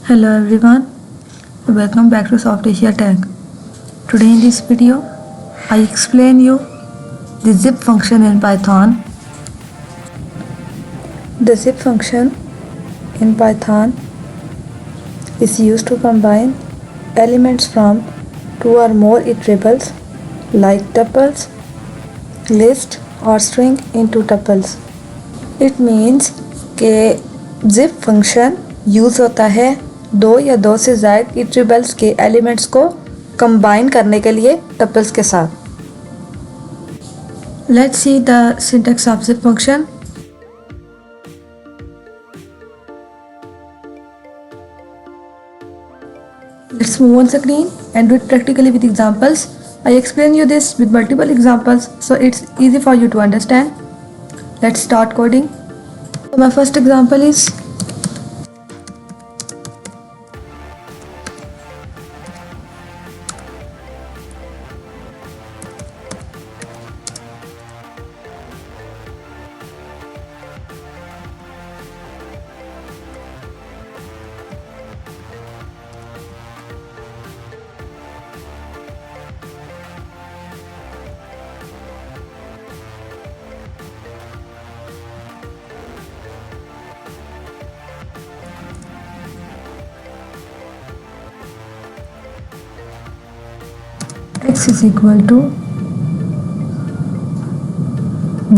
Hello everyone, welcome back to Soft Asia Tech. Today in this video, I explain you the zip function in Python. The zip function in Python is used to combine elements from two or more iterables like tuples, list or string into tuples. It means कि zip function use होता है दो या दो से ज़ायद इटरेबल्स के elements को combine करने के लिए टपल्स के साथ. Let's see the syntax of zip function. Let's move on screen and do it practically with examples. I explain you this with multiple examples so it's easy for you to understand. Let's start coding. So my first example is x is equal to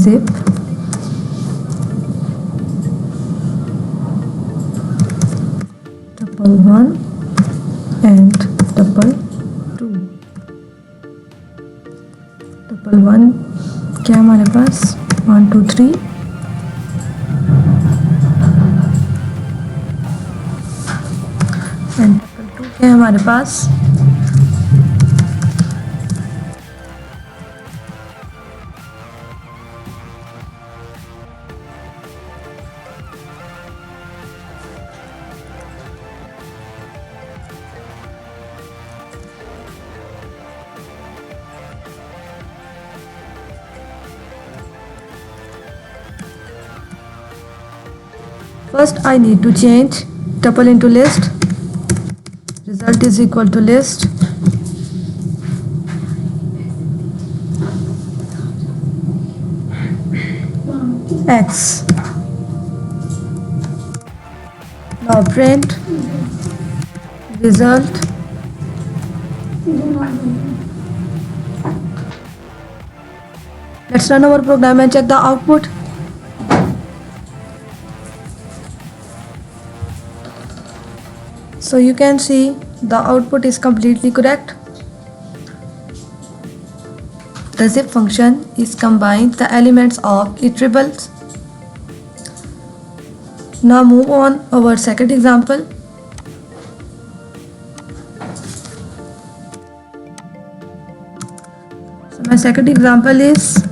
zip tuple 1 and tuple 2. tuple 1 क्या हमारे पास 1 2 3 and tuple 2 क्या है हमारे पास First I need to change tuple into list. Result is equal to list x. Now print result Let's run our program and check the output. So you can see the output is completely correct. The zip function is combined the elements of iterables. Now move on our second example. So my second example is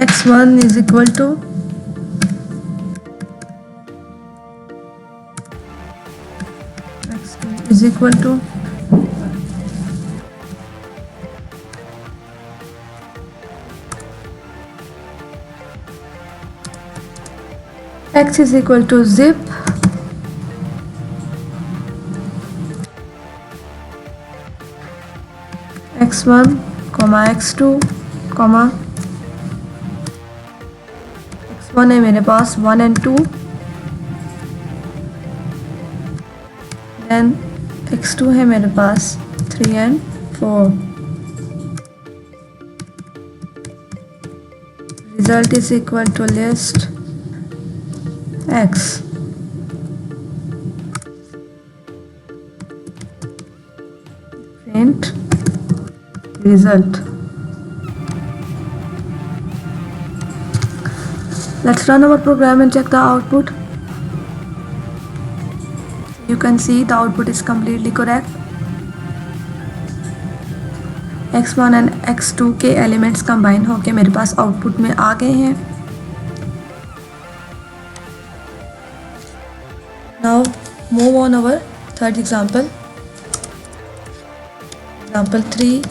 x1 is equal to x2 is equal to x is equal to zip x1 comma x2 comma x1 है मेरे पास 1 and 2 then x2 है मेरे पास 3 and 4. Result is equal to list x. Print result. Let's run our program and check the output. You can see the output is completely correct. x1 and x2 के elements combine होके मेरे पास output में आ गए हैं. Now move on our third example. Example 3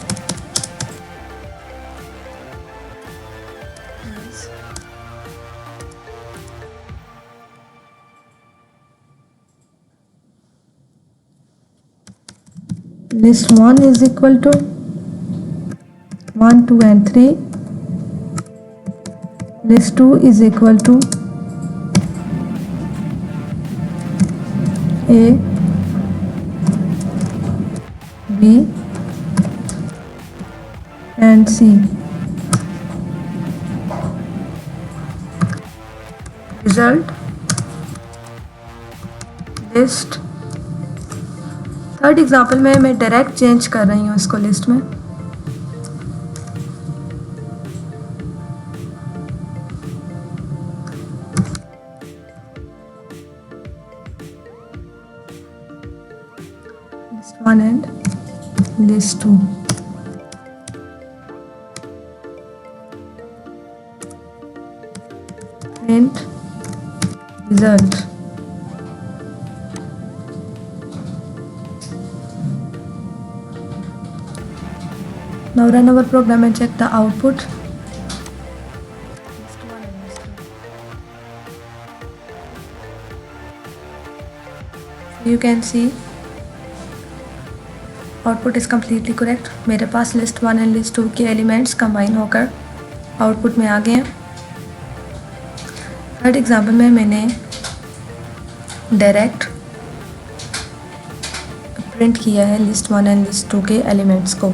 is list 1 is equal to 1, 2 and 3. List 2 is equal to A, B and C. Result list. Third example में मैं direct change कर रही हूँ इसको लिस्ट में। List 1 and list 2। Print result. Now run our program and check the output. You can see output is completely correct. मेरे पास list 1 and list 2 के elements combine होकर आउटपुट में आ गए हैं। थर्ड एग्जाम्पल में मैंने डायरेक्ट प्रिंट किया है लिस्ट 1 एंड लिस्ट 2 के एलिमेंट्स को।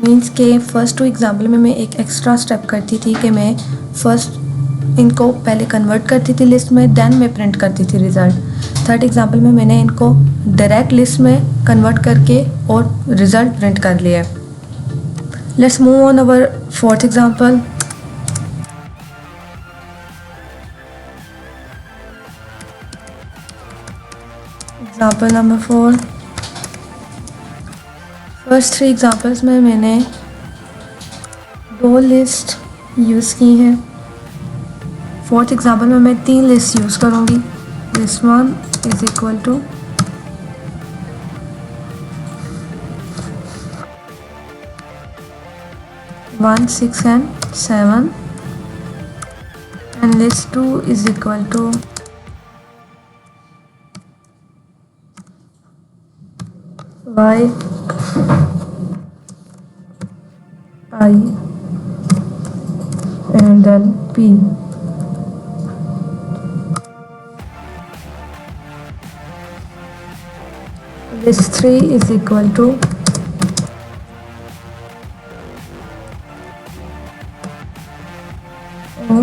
मीन्स के फर्स्ट 2 एग्जाम्पल में मैं एक एक्स्ट्रा स्टेप करती थी कि मैं फर्स्ट इनको पहले कन्वर्ट करती थी लिस्ट में, देन मैं प्रिंट करती थी रिज़ल्ट। थर्ड एग्जाम्पल में मैंने इनको डायरेक्ट लिस्ट में कन्वर्ट करके और रिज़ल्ट प्रिंट कर लिया। Let's move on our fourth example. Example number 4। First 3 examples में मैंने 2 लिस्ट यूज़ की हैं। फोर्थ एग्जाम्पल में मैं 3 लिस्ट यूज़ करूँगी। List 1 is equal to 1, 6 and 7 and list 2 is equal to y, I and then p. List 3 is equal to O,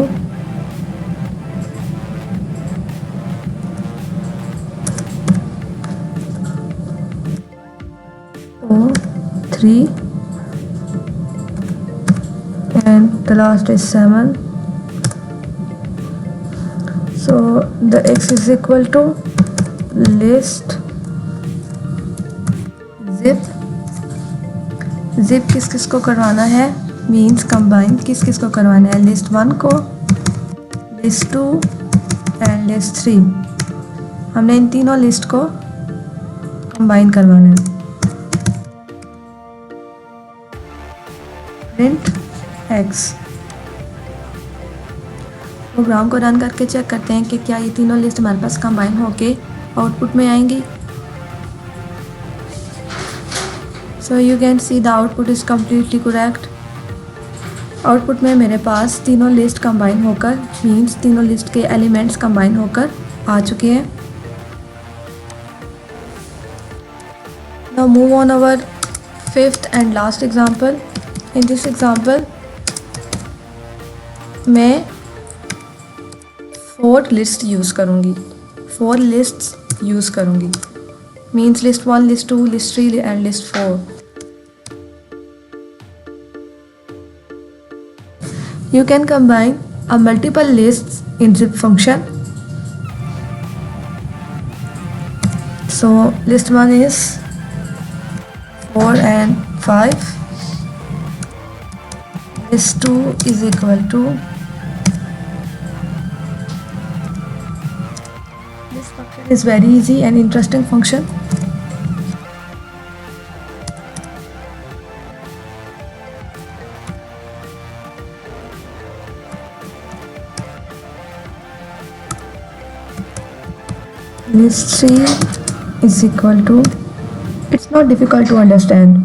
O3 and the last is 7. So the x is equal to list zip किस किस को करवाना है, means combine किस किस को करवाना है, लिस्ट 1 को, लिस्ट 2 एंड लिस्ट 3। हमने इन तीनों लिस्ट को कंबाइन करवाना है। Print x। प्रोग्राम को रन करके चेक करते हैं कि क्या ये तीनों लिस्ट हमारे पास कंबाइन होके आउटपुट में आएंगी। So you can see the output is completely correct. Output में मेरे पास तीनों लिस्ट कंबाइन होकर मीन्स तीनों लिस्ट के एलिमेंट्स कंबाइन होकर आ चुके हैं। Now move on our fifth and last example. In this example मैं 4 लिस्ट यूज़ करूँगी, 4 लिस्ट्स यूज़ करूँगी, means list 1, list 2, list 3 and list 4। You can combine a multiple lists in zip function. So list 1 is 4 and 5. List 2 is equal to, this function is very easy and interesting function. list 3 is equal to, it's not difficult to understand.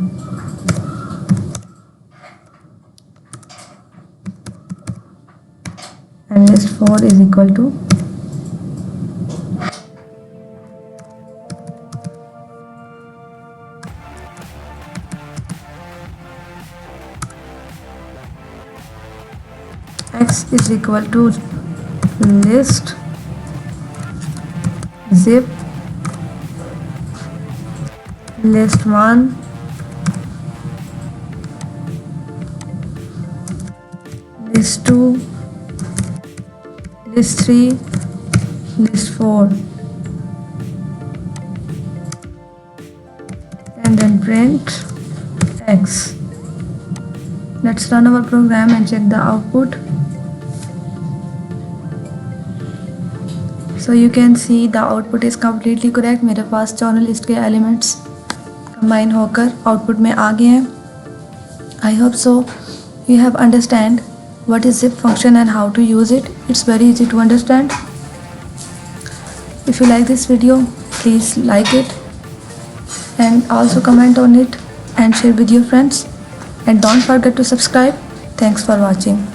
And list 4 is equal to x is equal to list zip list 1 list 2 list 3 list 4 and then print x. Let's run our program and check the output. So you can see the output is completely correct. मेरे पास चारों list के elements combine होकर output में आ गए हैं. I hope so you have understand what is zip function and how to use it. It's very easy to understand. If you like this video, please like it and also comment on it and share with your friends, and don't forget to subscribe. Thanks for watching.